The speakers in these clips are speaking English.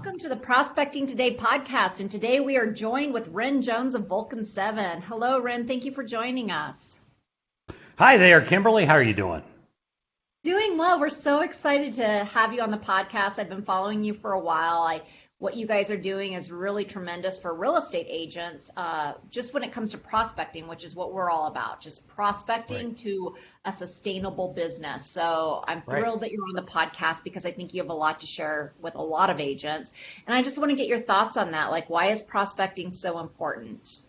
welcome to the Prospecting Today podcast. And today we are joined with Ren Jones of Vulcan 7. Hello, Ren. Thank you for joining us. Hi there, Kimberly. How are you doing? Doing well. We're so excited to have you on the podcast. I've been following you for a while. What you guys are doing is really tremendous for real estate agents, just when it comes to prospecting, which is what we're all about, just prospecting to a sustainable business. So I'm thrilled that you're on the podcast because I think you have a lot to share with a lot of agents. And I just want to get your thoughts on that. Like, why is prospecting so important?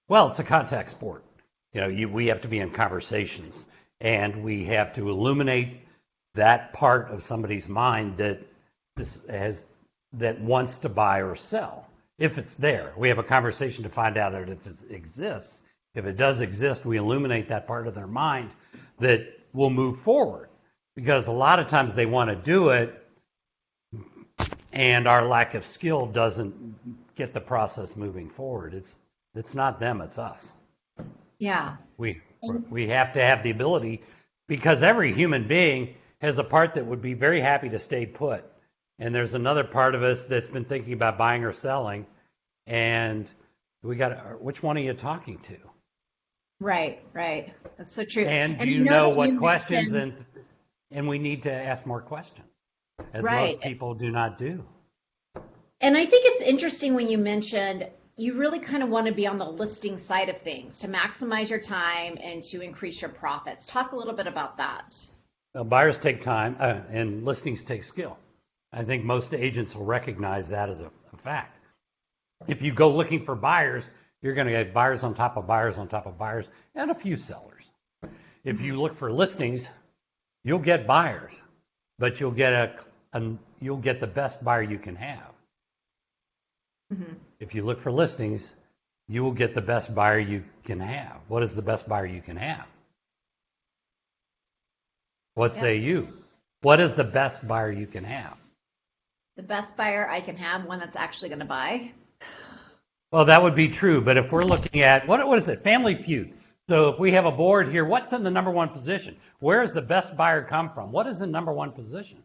Well, it's a contact sport. We have to be in conversations, and we have to illuminate that part of somebody's mind that wants to buy or sell. If it's there, we have a conversation to find out if it exists. If it does exist, we illuminate that part of their mind that will move forward. Because a lot of times they want to do it, and our lack of skill doesn't get the process moving forward. It's not them, it's us. Yeah. We have to have the ability, because every human being has a part that would be very happy to stay put. And there's another part of us that's been thinking about buying or selling. And which one are you talking to? Right. That's so true. And do you know what questions, and we need to ask more questions, as most people do not do. And I think it's interesting when you mentioned you really kind of want to be on the listing side of things to maximize your time and to increase your profits. Talk a little bit about that. Buyers take time, and listings take skill. I think most agents will recognize that as a fact. If you go looking for buyers, you're going to get buyers on top of buyers on top of buyers and a few sellers. If you look for listings, you'll get buyers, but you'll get the best buyer you can have. Mm-hmm. If you look for listings, you will get the best buyer you can have. What is the best buyer you can have? What say you? What is the best buyer you can have? The best buyer I can have, one that's actually going to buy. Well, that would be true, but if we're looking at, what is it, Family Feud. So if we have a board here, what's in the number one position? Where does the best buyer come from? What is the number one position?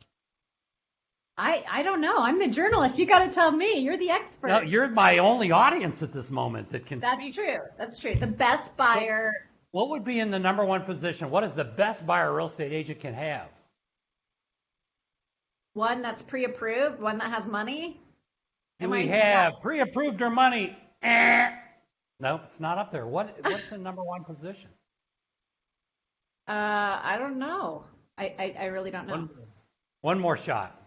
I don't know. I'm the journalist. You got to tell me. You're the expert. No, you're my only audience at this moment that can speak. That's true. The best buyer. What would be in the number one position? What is the best buyer a real estate agent can have? One that's pre-approved, one that has money. Do we have pre-approved or money? No, it's not up there. What's the number one position? I don't know. I really don't know. One more shot.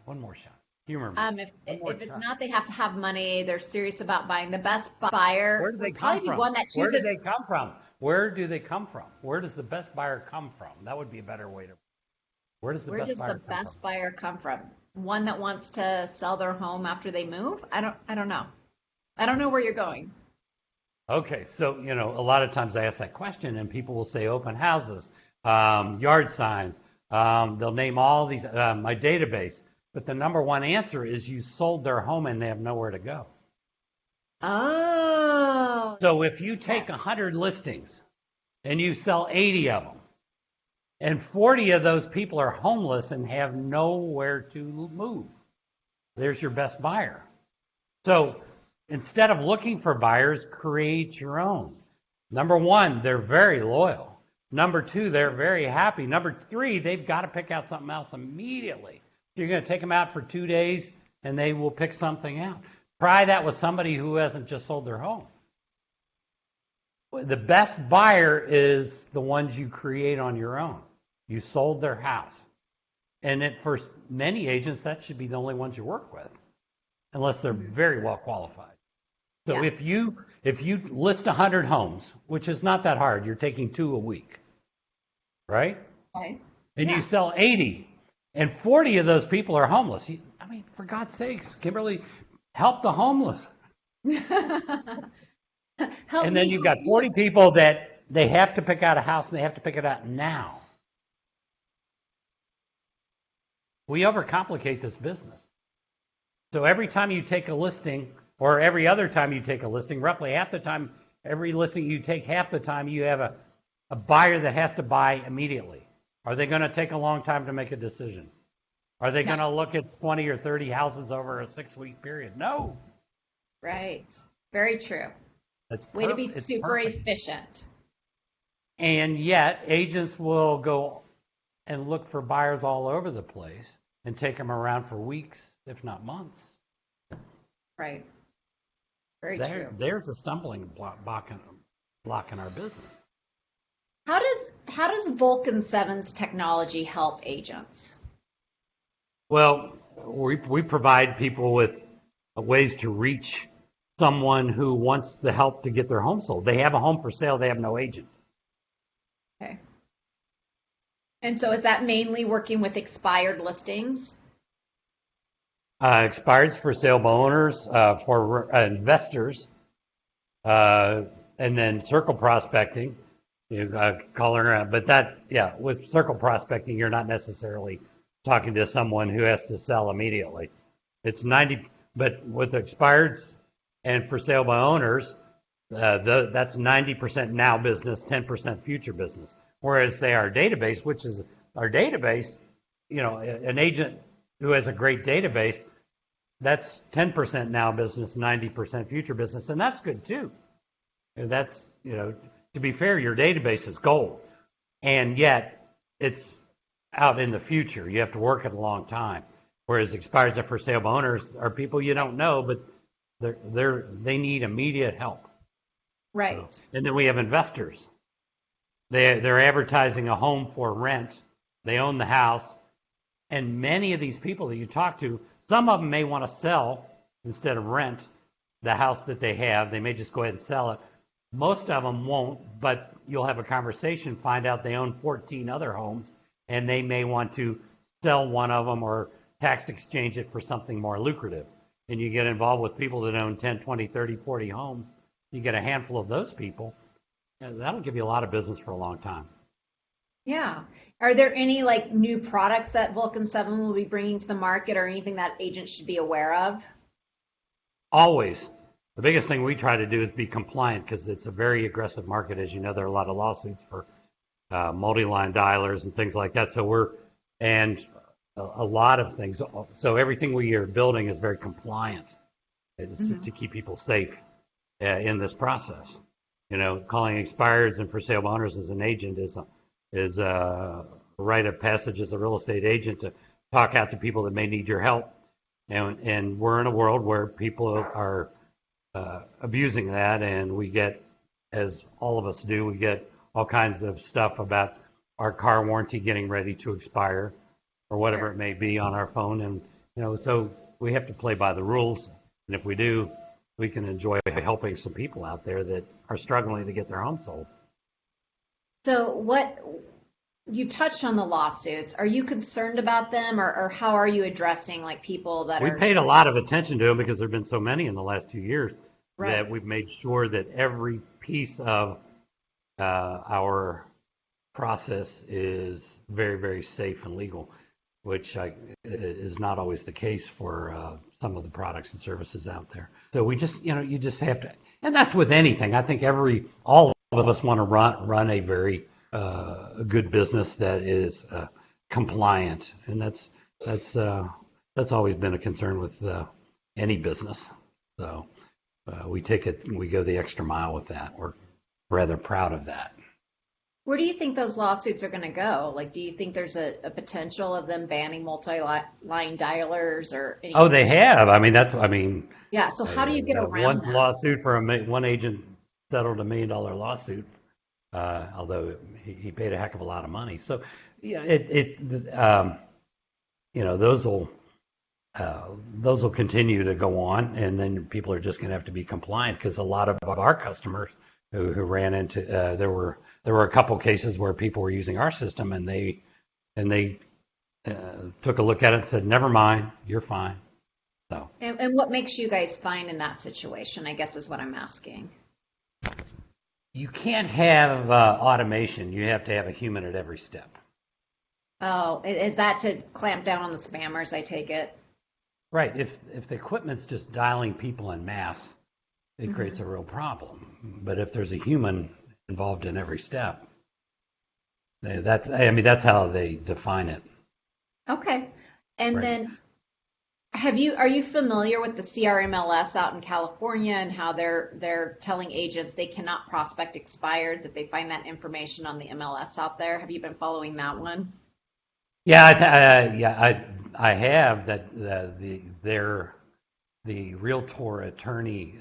Humor me. If it's not, they have to have money. They're serious about buying. The best buyer. Where do they come from? Where do they come from? Where do they come from? Where does the best buyer come from? That would be a better way to. Where does the best buyer come from? One that wants to sell their home after they move? I don't know. I don't know where you're going. Okay, so a lot of times I ask that question, and people will say open houses, yard signs. They'll name all these my database, but the number one answer is you sold their home and they have nowhere to go. Oh. So if you take 100 listings and you sell 80 of them, and 40 of those people are homeless and have nowhere to move, there's your best buyer. So instead of looking for buyers, create your own. Number one, they're very loyal. Number two, they're very happy. Number three, they've got to pick out something else immediately. You're going to take them out for 2 days, and they will pick something out. Try that with somebody who hasn't just sold their home. The best buyer is the ones you create on your own. You sold their house. And for many agents, that should be the only ones you work with, unless they're very well qualified. So if you list 100 homes, which is not that hard, you're taking 2 a week, right? Okay. And you sell 80, and 40 of those people are homeless. For God's sakes, Kimberly, help the homeless. And then you've got 40 people that they have to pick out a house, and they have to pick it out now. We overcomplicate this business. So every time you take a listing, or every other time you take a listing, roughly half the time, every listing you take, half the time you have a buyer that has to buy immediately. Are they going to take a long time to make a decision? Are they No. going to look at 20 or 30 houses over a 6-week period? No. Right. Very true. It's Way to be perfect. It's super perfect. efficient. And yet, agents will go and look for buyers all over the place and take them around for weeks, if not months. Right. Very true. There's a stumbling block in our business. How does Vulcan 7's technology help agents? Well, we provide people with ways to reach someone who wants the help to get their home sold. They have a home for sale, they have no agent. Okay. And so is that mainly working with expired listings? Expires for sale by owners, for investors, and then circle prospecting. You calling around, but with circle prospecting, you're not necessarily talking to someone who has to sell immediately. It's 90, but with expireds and for sale by owners, that's 90% now business, 10% future business. Whereas, say, our database, an agent who has a great database, that's 10% now business, 90% future business, and that's good too. And that's, to be fair, your database is gold, and yet it's out in the future. You have to work it a long time. Whereas expireds and for sale by owners are people you don't know, but they need immediate help. Right. So, and then we have investors. They're advertising a home for rent. They own the house. And many of these people that you talk to, some of them may want to sell instead of rent the house that they have. They may just go ahead and sell it. Most of them won't, but you'll have a conversation, find out they own 14 other homes, and they may want to sell one of them or tax exchange it for something more lucrative. And you get involved with people that own 10, 20, 30, 40 homes. You get a handful of those people, and that'll give you a lot of business for a long time. Yeah. Are there any new products that Vulcan 7 will be bringing to the market or anything that agents should be aware of? Always. The biggest thing we try to do is be compliant because it's a very aggressive market. As you know, there are a lot of lawsuits for multi-line dialers and things like that. So a lot of things. So everything we are building is very compliant to keep people safe in this process. Calling expireds and for sale by owners as an agent is a rite of passage as a real estate agent to talk out to people that may need your help. And we're in a world where people are abusing that, and we get, as all of us do, we get all kinds of stuff about our car warranty getting ready to expire or whatever it may be on our phone. And, so we have to play by the rules. And if we do, we can enjoy helping some people out there that are struggling to get their home sold. So you touched on the lawsuits. Are you concerned about them, or how are you addressing people that We paid a lot of attention to them because there have been so many in the last 2 years that we've made sure that every piece of our process is very, very safe and legal, which is not always the case for some of the products and services out there. So we just, you just have to, and that's with anything. I think all of us want to run a very good business that is compliant, and that's always been a concern with any business. So we go the extra mile with that. We're rather proud of that. Where do you think those lawsuits are going to go? Do you think there's a potential of them banning multi-line dialers or anything? Oh, they have. Yeah. So how do you get around that? One lawsuit one agent settled $1 million lawsuit, although he paid a heck of a lot of money. So, yeah, those will continue to go on, and then people are just going to have to be compliant because a lot of our customers who ran into there were a couple cases where people were using our system and they took a look at it and said, never mind, you're fine. So. And what makes you guys fine in that situation, I guess, is what I'm asking. You can't have automation. You have to have a human at every step. Oh, is that to clamp down on the spammers, I take it? Right. If the equipment's just dialing people en masse, it creates a real problem. But if there's a human involved in every step, that's how they define it. Okay. And Right. then are you familiar with the CRMLS out in California and how they're telling agents they cannot prospect expireds if they find that information on the MLS out there? Have you been following that one? Yeah, I have that the realtor attorney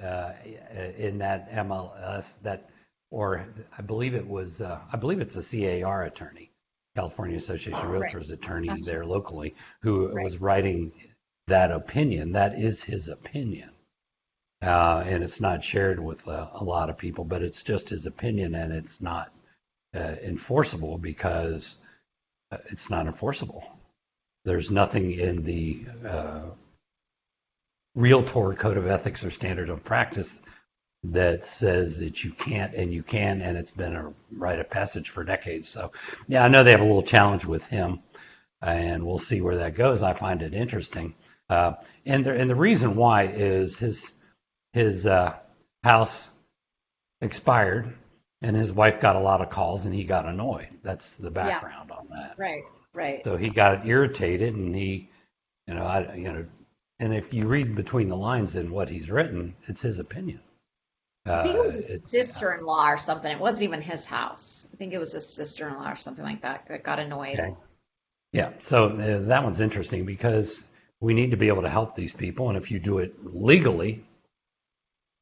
in that MLS that, or I believe it's a CAR attorney, California Association of Right. Realtors attorney Uh-huh. there locally, who Right. was writing that opinion. That is his opinion. And it's not shared with a lot of people, but it's just his opinion, and it's not enforceable because it's not enforceable. There's nothing in the Realtor Code of Ethics or Standard of Practice that says that you can't and you can, and it's been a rite of passage for decades. So, yeah, I know they have a little challenge with him, and we'll see where that goes. I find it interesting, and the reason why is his house expired, and his wife got a lot of calls, and he got annoyed. That's the Yeah. background on that. Right. Right. So he got irritated, and and if you read between the lines in what he's written, it's his opinion. I think it was It, his sister-in-law or something. It wasn't even his house. I think it was his sister-in-law or something like that that got annoyed. okay. Yeah. So that one's interesting because we need to be able to help these people, and if you do it legally,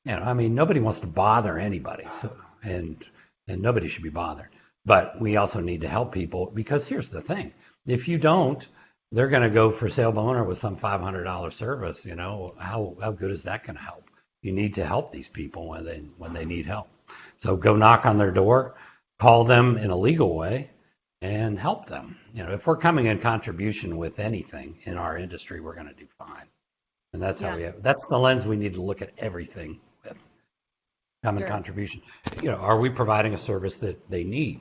I mean, nobody wants to bother anybody, so and nobody should be bothered. But we also need to help people because here's the thing: if you don't, they're going to go for sale by owner with some $500 service. How good is that going to help? You need to help these people when they need help. So go knock on their door, call them in a legal way, and help them. If we're coming in contribution with anything in our industry, we're going to do fine. And that's how Yeah. that's the lens we need to look at everything with. Common Sure. contribution. Are we providing a service that they need,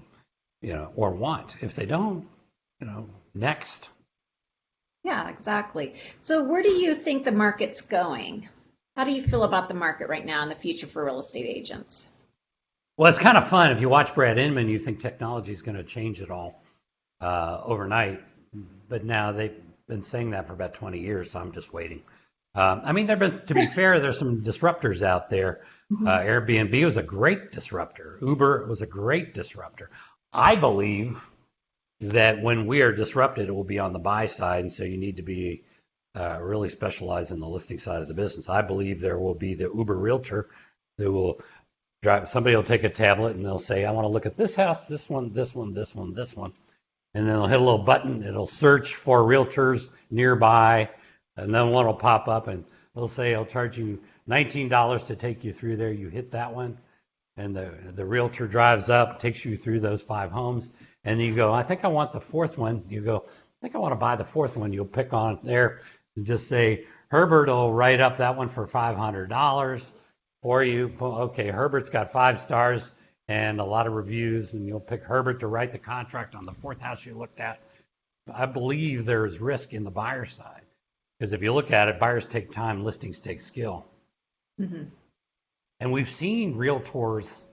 or want? If they don't, next. Yeah, exactly. So where do you think the market's going? How do you feel about the market right now and the future for real estate agents? Well, it's kind of fun. If you watch Brad Inman, you think technology is going to change it all overnight. But now they've been saying that for about 20 years, so I'm just waiting. I mean, to be fair, there's some disruptors out there. Mhm. Airbnb was a great disruptor. Uber was a great disruptor. I believe that when we are disrupted, it will be on the buy side, and so you need to be really specialized in the listing side of the business. I believe there will be the Uber realtor who will drive. Somebody will take a tablet and they'll say, "I want to look at this house, this one, this one, this one, this one," and then they'll hit a little button. It'll search for realtors nearby, and then one will pop up and they'll say, "I'll charge you $19 to take you through there." You hit that one, and the realtor drives up, takes you through those 5 homes, and you go, "I think I want the fourth one." You go, "I think I want to buy the fourth one." You'll pick on there and just say, "Herbert will write up that one for $500 for you." Okay, Herbert's got 5 stars and a lot of reviews, and you'll pick Herbert to write the contract on the fourth house you looked at. I believe there is risk in the buyer side because if you look at it, buyers take time, listings take skill. Mhm. And we've seen realtors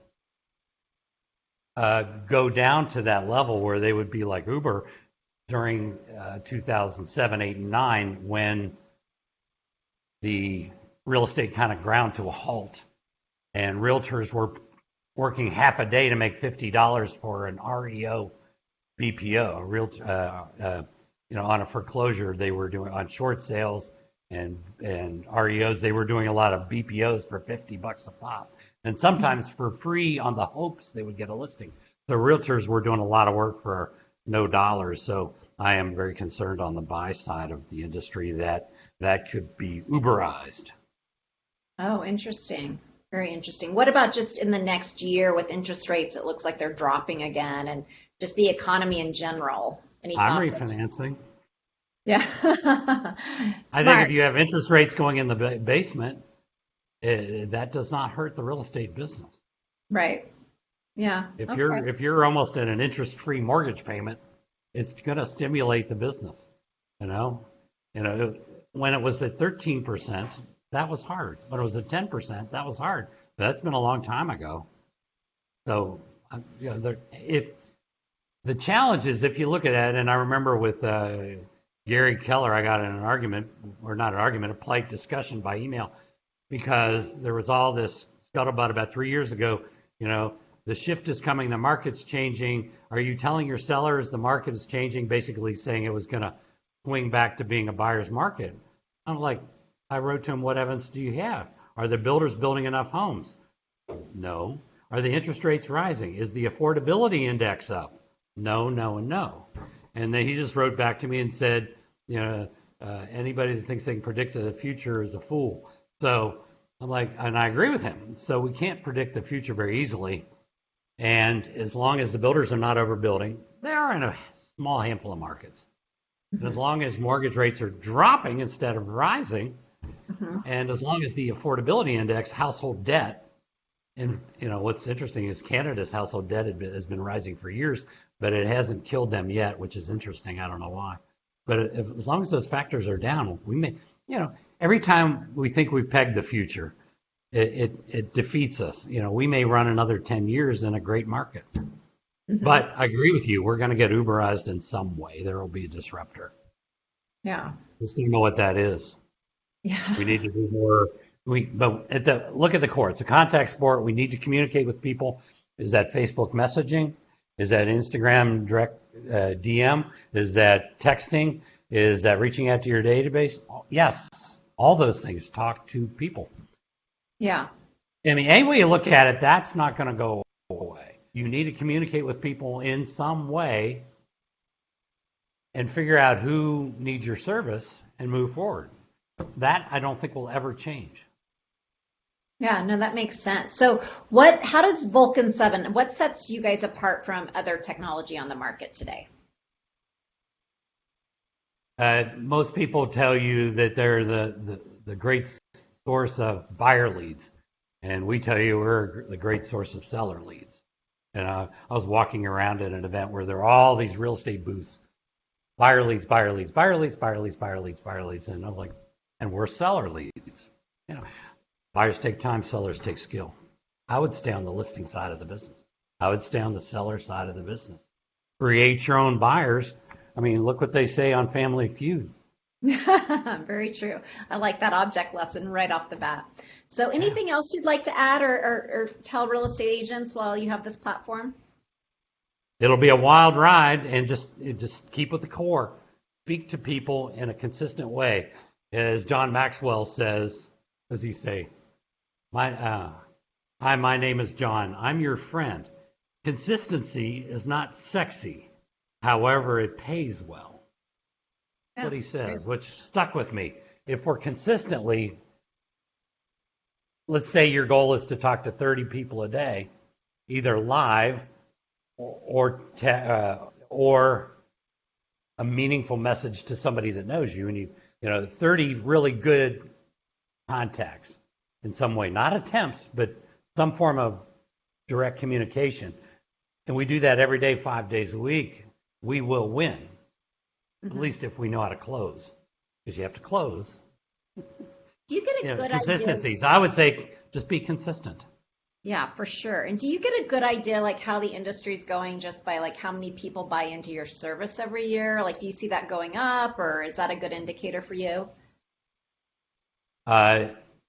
go down to that level where they would be like Uber during 2007, 8, and 9 when the real estate kind of ground to a halt and realtors were working half a day to make $50 for an REO BPO, on a foreclosure. They were doing on short sales and REOs. They were doing a lot of BPOs for $50 a pop, and sometimes for free on the hopes they would get a listing. The realtors were doing a lot of work for no dollars. So I am very concerned on the buy side of the industry that could be Uberized. Oh, interesting. Very interesting. What about just in the next year with interest rates? It looks like they're dropping again, and just the economy in general. Any I'm thoughts? refinancing. Yeah. I think if Smart. you have interest rates going in the basement, that does not hurt the real estate business. Right. Yeah. If Okay. you're almost at an interest-free mortgage payment, it's going to stimulate the business. You know, when it was at 13%, that was hard. When it was at 10%, that was hard. But that's been a long time ago. So, if the challenge is if you look at it, and I remember with Gary Keller, I got in an argument, or not an argument, a polite discussion by email, because there was all this scuttlebutt about 3 years ago. The shift is coming, the market's changing. Are you telling your sellers the market is changing? Basically saying it was going to swing back to being a buyer's market. I'm like, I wrote to him, what evidence do you have? Are the builders building enough homes? No. Are the interest rates rising? Is the affordability index up? No, no, and no. And then he just wrote back to me and said, anybody that thinks they can predict the future is a fool. So I'm like, and I agree with him. So we can't predict the future very easily. And as long as the builders are not overbuilding, they are in a small handful of markets. And as long as mortgage rates are dropping instead of rising, and as long as the affordability index, household debt, and what's interesting is Canada's household debt has been rising for years, but it hasn't killed them yet, which is interesting. I don't know why. But as long as those factors are down, we may, every time we think we've pegged the future, it defeats us. We may run another 10 years in a great market. But I agree with you. We're going to get Uberized in some way. There will be a disruptor. Yeah. Just don't know what that is. Yeah. We need to do more. Look at the core. It's a contact sport. We need to communicate with people. Is that Facebook messaging? Is that Instagram direct DM? Is that texting? Is that reaching out to your database? Yes, all those things. Talk to people. Yeah. I mean, any way you look at it, that's not going to go away. You need to communicate with people in some way and figure out who needs your service and move forward. That I don't think will ever change. Yeah, no, that makes sense. So how does Vulcan 7, what sets you guys apart from other technology on the market today? Most people tell you that they're the great source of buyer leads, and we tell you we're the great source of seller leads. And I was walking around at an event where there are all these real estate booths, buyer leads, buyer leads, buyer leads, buyer leads, buyer leads, buyer leads, and I'm like, and we're seller leads. Buyers take time, sellers take skill. I would stay on the listing side of the business. I would stay on the seller side of the business. Create your own buyers. I mean, look what they say on Family Feud. Very true. I like that object lesson right off the bat. So anything else you'd like to add or tell real estate agents while you have this platform? It'll be a wild ride, and just keep with the core. Speak to people in a consistent way. As John Maxwell says, does he say, hi, my name is John. I'm your friend. Consistency is not sexy. However, it pays well. That's what he says, which stuck with me. If we're consistently, let's say your goal is to talk to 30 people a day, either live or a meaningful message to somebody that knows you, and you 30 really good contacts in some way, not attempts, but some form of direct communication. And we do that every day, 5 days a week. We will win, at least if we know how to close, because you have to close. Do you get a good consistencies. idea? I would say just be consistent. Yeah, for sure. And do you get a good idea like how the industry's going just by like how many people buy into your service every year? Like, do you see that going up, or is that a good indicator for you?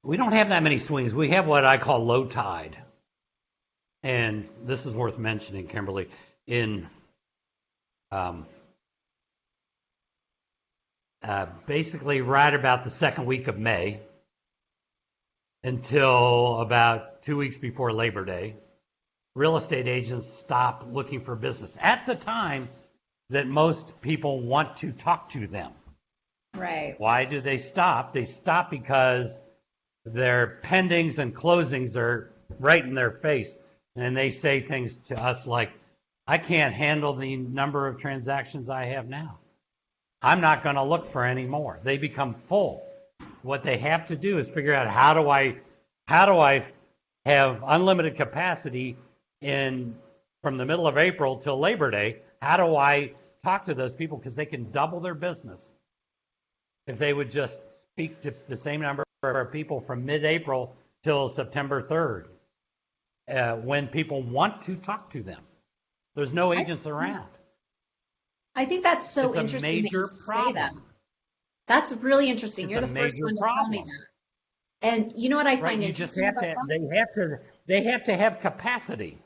We don't have that many swings. We have what I call low tide. And this is worth mentioning, Kimberly. In basically right about the second week of May until about 2 weeks before Labor Day, real estate agents stop looking for business at the time that most people want to talk to them. Right. Why do they stop? They stop because their pendings and closings are right in their face. And they say things to us like, I can't handle the number of transactions I have now. I'm not going to look for any more. They become full. What they have to do is figure out how do I have unlimited capacity from the middle of April till Labor Day. How do I talk to those people, because they can double their business if they would just speak to the same number of people from mid-April till September 3rd, when people want to talk to them. There's no agents around. I think that's so it's interesting that you say that. That's really interesting. It's You're a the first major one to tell me problem. that. And you know what I Right, find you just interesting have about to, that? they have to have capacity.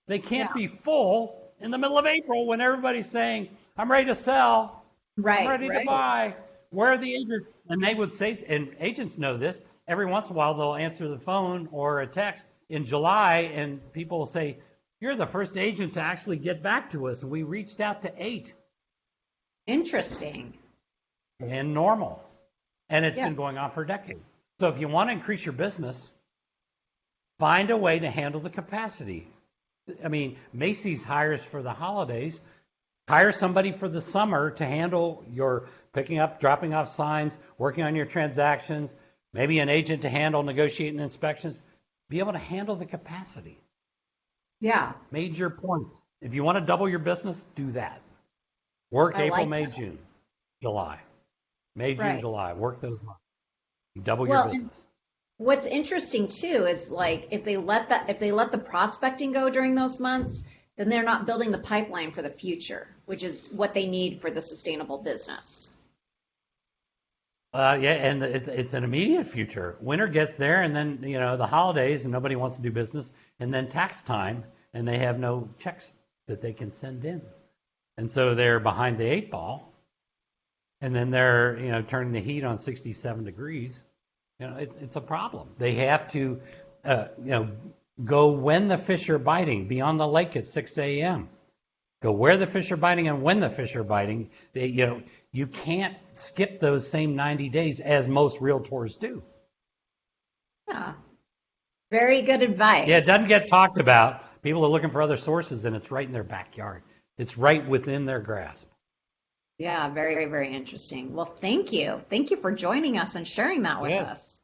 They Yeah, can't be full in the middle of April when everybody's saying, I'm ready to sell, I'm right, ready to right. buy. Where are the agents? And they would say, and agents know this, every once in a while they'll answer the phone or a text in July and people will say, you're the first agent to actually get back to us. And we reached out to 8 Interesting. and normal. And it's Yeah, been going on for decades. So if you want to increase your business, find a way to handle the capacity. I mean, Macy's hires for the holidays. Hire somebody for the summer to handle your picking up, dropping off signs, working on your transactions, maybe an agent to handle negotiating inspections. Be able to handle the capacity. yeah. Major point. If you want to double your business, do that. Work I April, like May, that. June, July. May, June, Right. July. Work those months. Double your Well, and business. what's interesting too is like if they let the prospecting go during those months, then they're not building the pipeline for the future, which is what they need for the sustainable business. Yeah, and it's an immediate future. Winter gets there, and then the holidays, and nobody wants to do business, and then tax time, and they have no checks that they can send in, and so they're behind the 8 ball, and then they're turning the heat on 67 degrees. It's a problem. They have to go when the fish are biting. Be on the lake at 6 a.m. Go where the fish are biting and when the fish are biting. You can't skip those same 90 days as most realtors do. Yeah. Very good Yeah, it doesn't advice. get talked about. People are looking for other sources, and it's right in their backyard. It's right within their grasp. Yeah, very, very interesting. Well, thank you. Thank you for joining us and sharing that with Good. us.